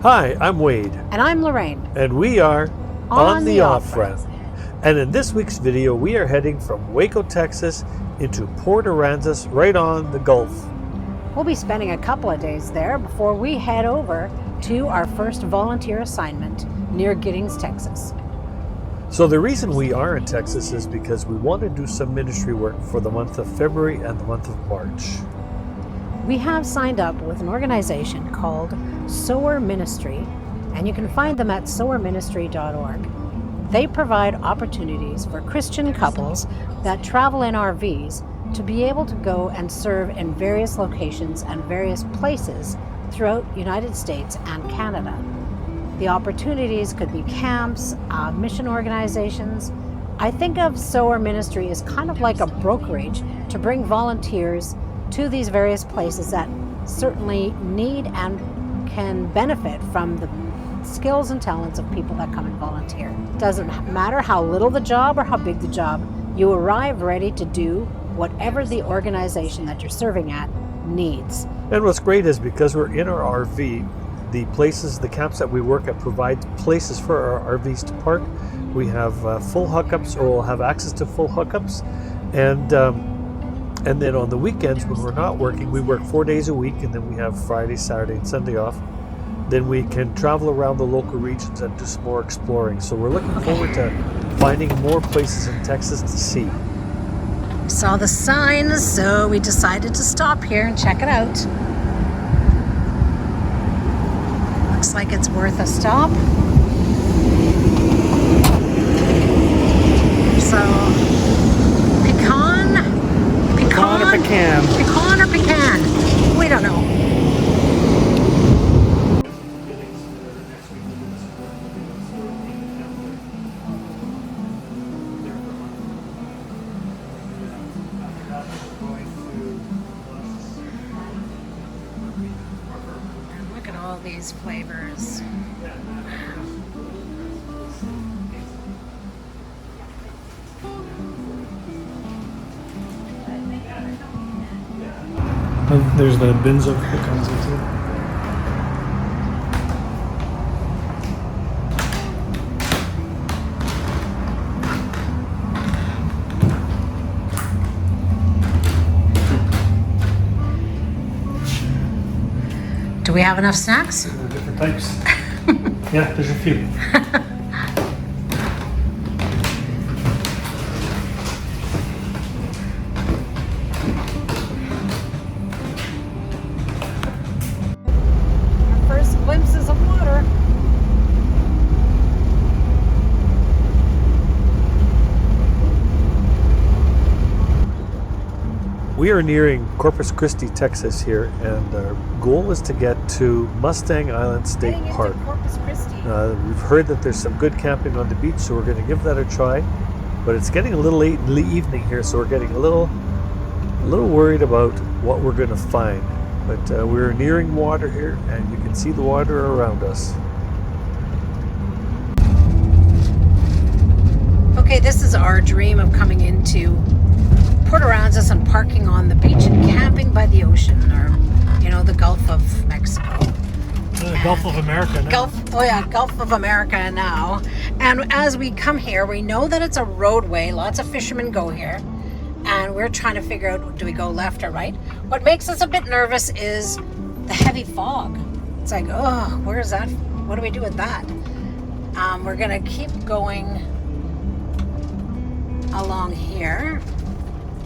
Hi, I'm Wade. And I'm Lorraine. And we are On the Off-Ramp. And in this week's video, we are heading from Waco, Texas into Port Aransas, right on the Gulf. We'll be spending a couple of days there before we head over to our first volunteer assignment near Giddings, Texas. So the reason we are in Texas is because we want to do some ministry work for the month of February and the month of March. We have signed up with an organization called Sower Ministry, and you can find them at sowerministry.org. They provide opportunities for Christian couples that travel in RVs to be able to go and serve in various locations and various places throughout the United States and Canada. The opportunities could be camps, mission organizations. I think of Sower Ministry as kind of like a brokerage to bring volunteers to these various places that certainly need and can benefit from the skills and talents of people that come and volunteer. Doesn't matter how little the job or how big the job, you arrive ready to do whatever the organization that you're serving at needs. And what's great is because we're in our RV, the camps that we work at provide places for our RVs to park. We have full hookups, or we'll have access to full hookups. And then on the weekends when we're not working, we work 4 days a week, and then we have Friday, Saturday, and Sunday off. Then we can travel around the local regions and do some more exploring. So we're looking forward to finding more places in Texas to see. We saw the signs, so we decided to stop here and check it out. Looks like it's worth a stop. So, Pecan or Pecan? We don't know. And look at all these flavors. There's the bins of pecans too. Do we have enough snacks? Different types. Yeah, there's a few. Glimpses of water. We are nearing Corpus Christi, Texas here, and our goal is to get to Mustang Island State Park. Corpus Christi. We've heard that there's some good camping on the beach, so we're going to give that a try. But it's getting a little late in the evening here, so we're getting a little worried about what we're going to find. But we're nearing water here, and you can see the water around us. Okay, this is our dream of coming into Port Aransas and parking on the beach and camping by the ocean, or, the Gulf of Mexico. Gulf of America now. Gulf of America now. And as we come here, we know that it's a roadway. Lots of fishermen go here. And we're trying to figure out, do we go left or right? What makes us a bit nervous is the heavy fog. It's like, oh, where is that? What do we do with that? We're going to keep going along here.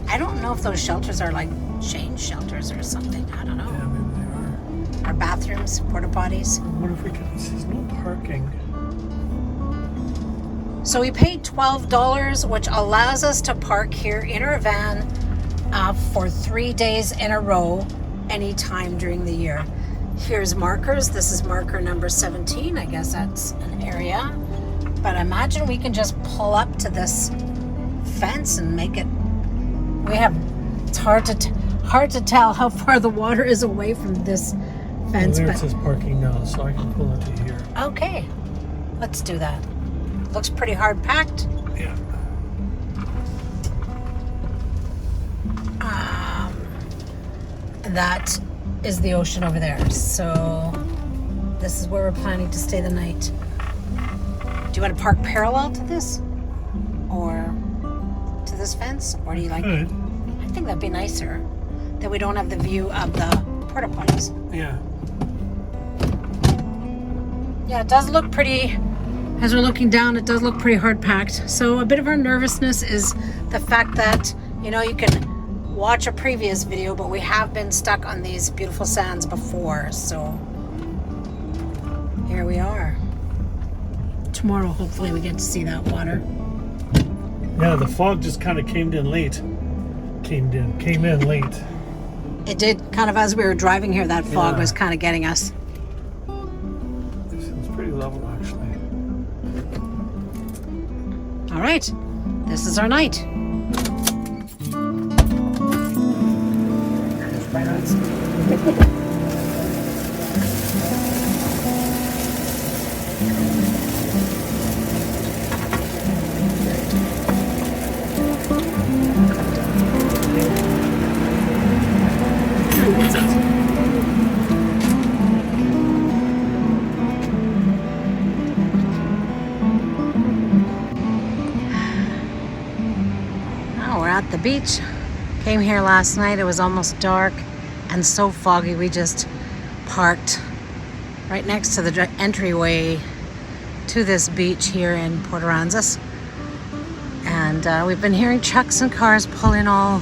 I don't know if those shelters are like change shelters or something. I don't know. Yeah, maybe they are. Our bathrooms, porta potties. What if we can? There's no parking. So we paid $12, which allows us to park here in our van for 3 days in a row, anytime during the year. Here's markers. This is marker number 17. I guess that's an area. But imagine we can just pull up to this fence and make it. It's hard to tell how far the water is away from this fence. Well, there it says parking now, so I can pull into here. Okay, let's do that. Looks pretty hard packed. Yeah. That is the ocean over there. So this is where we're planning to stay the night. Do you want to park parallel to this? Or to this fence? Or do you like... Good. I think that'd be nicer. That we don't have the view of the porta potties. Yeah. Yeah, it does look pretty, as we're looking down, it does look pretty hard packed. So a bit of our nervousness is the fact that, you know, you can watch a previous video, but we have been stuck on these beautiful sands before. So here we are. Tomorrow, hopefully we get to see that water. Yeah, the fog just kind of came in late. Came in late. It did, kind of as we were driving here, that fog Yeah. was kind of getting us. This is pretty level, actually. All right, this is our night. Now we're at the beach. Came here last night. It was almost dark and so foggy. We just parked right next to the entryway to this beach here in Port Aransas. And we've been hearing trucks and cars pull in all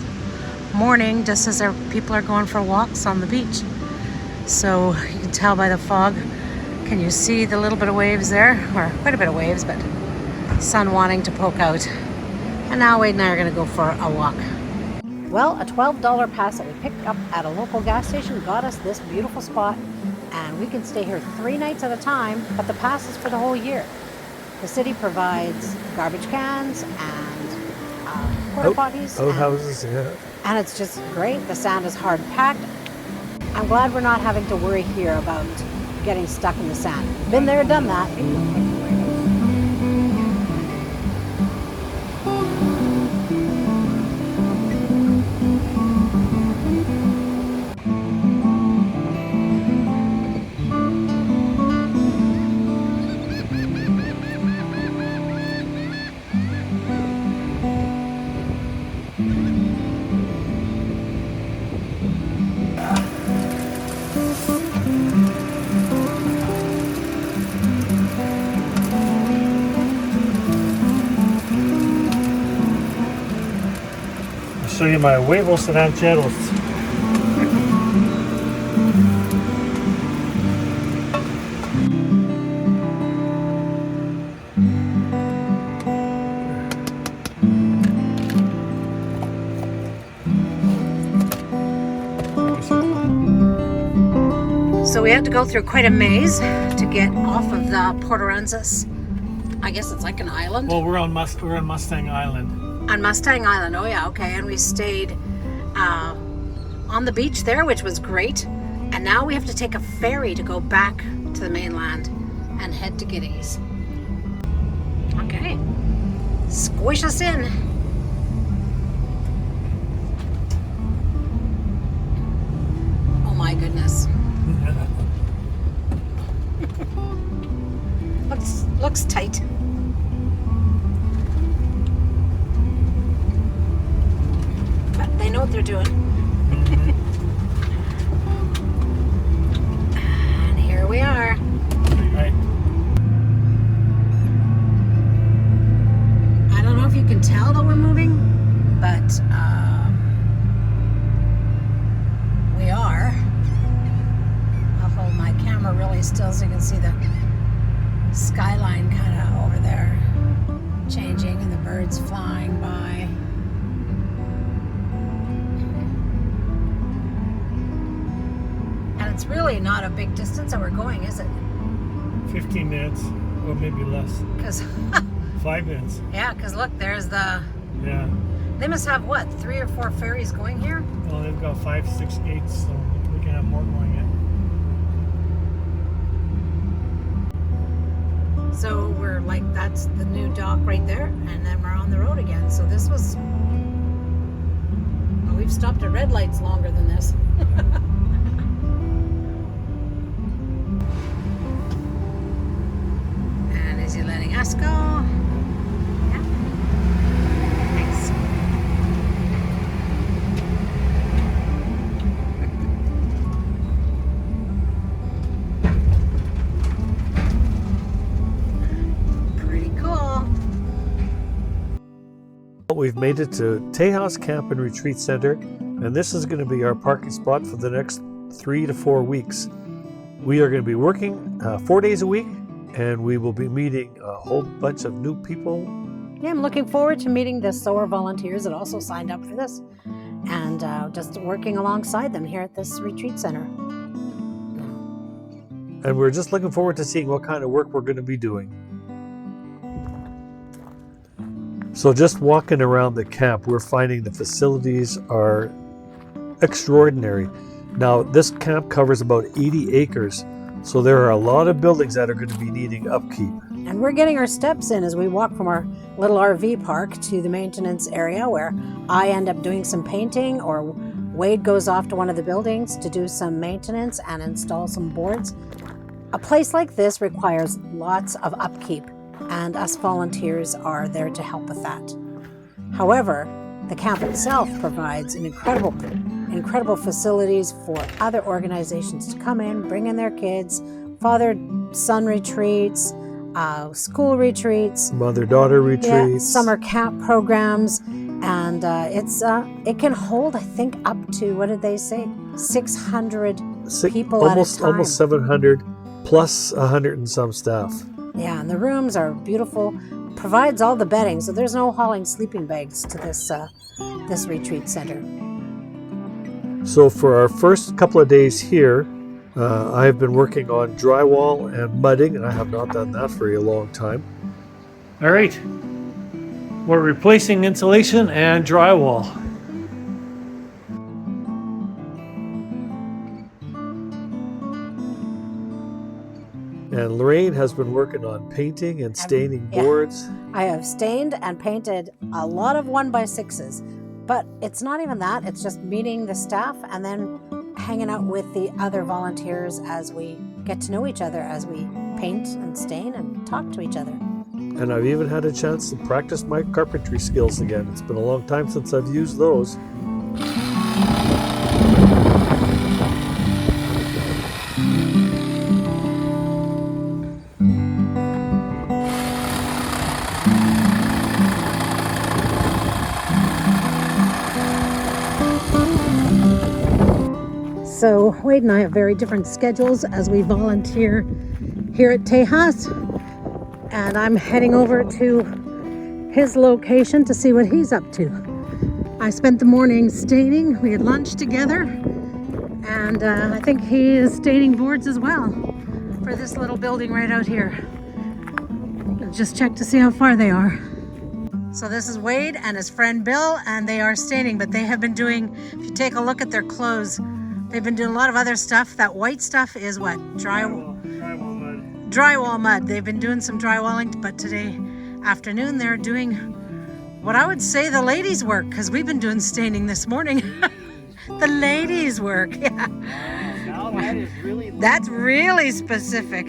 morning just as people are going for walks on the beach. So you can tell by the fog. Can you see the little bit of waves there? Or quite a bit of waves, but sun wanting to poke out. And now Wade and I are going to go for a walk. Well, a $12 pass that we picked up at a local gas station got us this beautiful spot. And we can stay here 3 nights at a time, but the pass is for the whole year. The city provides garbage cans and porta potties. Outhouses, yeah. And it's just great. The sand is hard packed. I'm glad we're not having to worry here about getting stuck in the sand. Been there, done that. I'll show you my huevos rancheros. So we had to go through quite a maze to get off of the Port Aransas. I guess it's like an island. Well, we're on Mustang Island. On Mustang Island, oh yeah, okay. And we stayed on the beach there, which was great. And now we have to take a ferry to go back to the mainland and head to Giddies. Okay, squish us in. Oh my goodness. Looks tight. But they know what they're doing. And here we are. Right. I don't know if you can tell that we're moving, but we are. I'll hold my camera really still so you can see the skyline kind of over there changing and the birds flying by. And it's really not a big distance that we're going, is it? 15 minutes, or maybe less. Because 5 minutes. yeah, because look, there's the... Yeah. They must have, what, 3 or 4 ferries going here? Well, they've got 5, 6 gates, so we can have more going in. So we're like, that's the new dock right there, and then we're on the road again. So this was... Well, we've stopped at red lights longer than this. Is he letting us go? Yeah. Thanks. Pretty cool. We've made it to Tejas Camp and Retreat Center, and this is going to be our parking spot for the next 3 to 4 weeks. We are going to be working 4 days a week, and we will be meeting a whole bunch of new people. Yeah, I'm looking forward to meeting the SOAR volunteers that also signed up for this, and just working alongside them here at this retreat center. And we're just looking forward to seeing what kind of work we're going to be doing. So just walking around the camp, we're finding the facilities are extraordinary. Now, this camp covers about 80 acres, so there are a lot of buildings that are going to be needing upkeep. And we're getting our steps in as we walk from our little RV park to the maintenance area, where I end up doing some painting, or Wade goes off to one of the buildings to do some maintenance and install some boards. A place like this requires lots of upkeep, and us volunteers are there to help with that. However, the camp itself provides an incredible facilities for other organizations to come in, bring in their kids, father-son retreats, school retreats, Mother-daughter retreats, summer camp programs, and it can hold, I think, up to, what did they say, 600 people at a time. Almost 700 plus 100 and some staff. Yeah, and the rooms are beautiful. Provides all the bedding, so there's no hauling sleeping bags to this retreat center. So for our first couple of days here, I have been working on drywall and mudding, and I have not done that for a long time. All right. We're replacing insulation and drywall. And Lorraine has been working on painting and staining boards. I have stained and painted a lot of 1x6s, but it's not even that. It's just meeting the staff and then hanging out with the other volunteers as we get to know each other, as we paint and stain and talk to each other. And I've even had a chance to practice my carpentry skills again. It's been a long time since I've used those. So Wade and I have very different schedules as we volunteer here at Tejas, and I'm heading over to his location to see what he's up to. I spent the morning staining. We had lunch together, and I think he is staining boards as well for this little building right out here. Just check to see how far they are. So this is Wade and his friend Bill, and they are staining, but they have been doing, if you take a look at their clothes, they've been doing a lot of other stuff. That white stuff is what? Drywall mud. Drywall mud. They've been doing some drywalling, but today afternoon they're doing what I would say the ladies' work, because we've been doing staining this morning. The ladies' work, yeah. Now that is really That's really specific.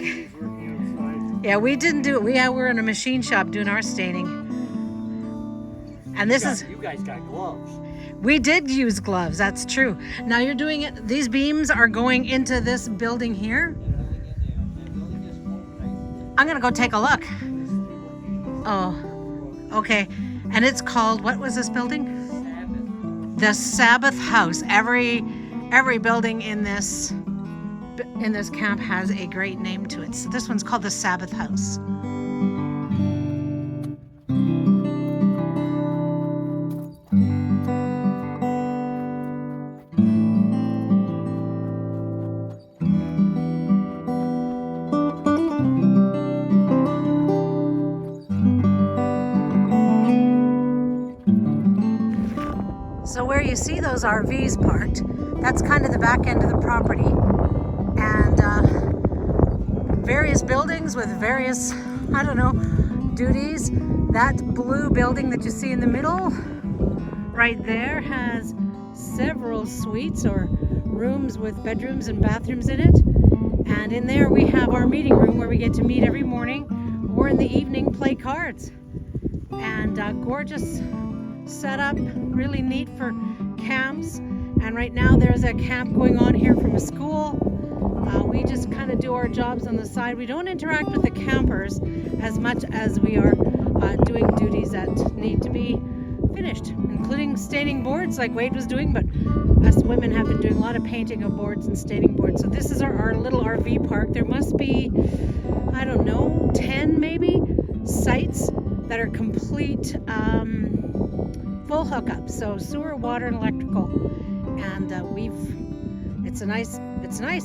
Yeah, we didn't do it. We were in a machine shop doing our staining. And this is... You guys got gloves. We did use gloves, that's true. Now you're doing it, these beams are going into this building here. I'm gonna go take a look. Oh, okay. And it's called, what was this building? The Sabbath House. Every building in this camp has a great name to it. So this one's called the Sabbath House. So where you see those RVs parked, that's kind of the back end of the property. And various buildings with various, I don't know, duties. That blue building that you see in the middle, right there, has several suites or rooms with bedrooms and bathrooms in it. And in there we have our meeting room where we get to meet every morning or in the evening play cards. And gorgeous setup, really neat for camps. And right now there's a camp going on here from a school. We just kind of do our jobs on the side. We don't interact with the campers as much as we are doing duties that need to be finished, including staining boards like Wade was doing, but us women have been doing a lot of painting of boards and staining boards. So this is our little RV park. There must be, I don't know, 10 maybe sites that are complete full hookup, so sewer, water, and electrical. And it's nice,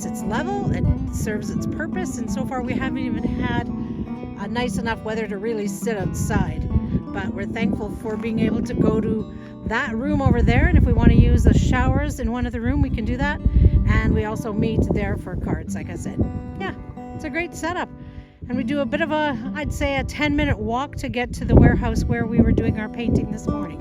it's level, it serves its purpose, and so far we haven't even had nice enough weather to really sit outside. But we're thankful for being able to go to that room over there, and if we want to use the showers in one of the room, we can do that. And we also meet there for cards, like I said. Yeah, it's a great setup. And we do a bit of I'd say a 10-minute walk to get to the warehouse where we were doing our painting this morning.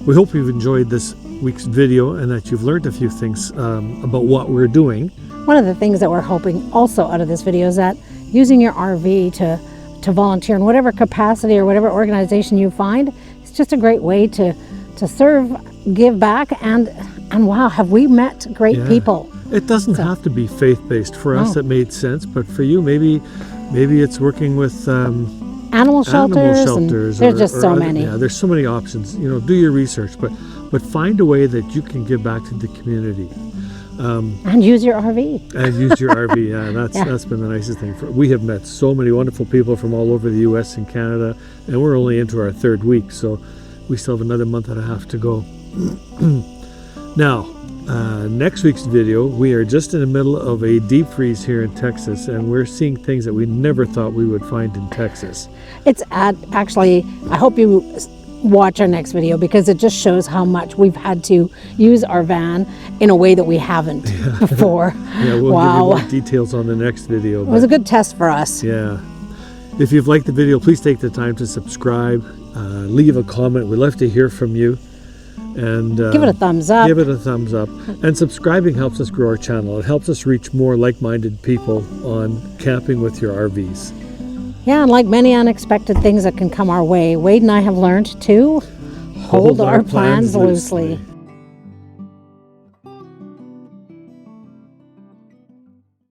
We hope you've enjoyed this week's video and that you've learned a few things about what we're doing. One of the things that we're hoping also out of this video is that using your RV to volunteer in whatever capacity or whatever organization you find, it's just a great way to serve, give back, and wow, have we met great people. It doesn't have to be faith-based. For us, it made sense, but for you, maybe it's working with animal shelters. There's just so many. Yeah, there's so many options. You know, do your research, but find a way that you can give back to the community. And use your RV. And use your RV. Yeah, that's been the nicest thing. We have met so many wonderful people from all over the U.S. and Canada, and we're only into our 3rd week, so we still have another month and a half to go. Now, next week's video, we are just in the middle of a deep freeze here in Texas, and we're seeing things that we never thought we would find in Texas. It's actually, I hope you watch our next video because it just shows how much we've had to use our van in a way that we haven't before. Yeah, we'll give you more details on the next video. It was a good test for us. Yeah. If you've liked the video, please take the time to subscribe, leave a comment. We'd love to hear from you. And give it a thumbs up. Give it a thumbs up. And subscribing helps us grow our channel. It helps us reach more like-minded people on camping with your RVs. Yeah, and like many unexpected things that can come our way, Wade and I have learned to hold our plans loosely.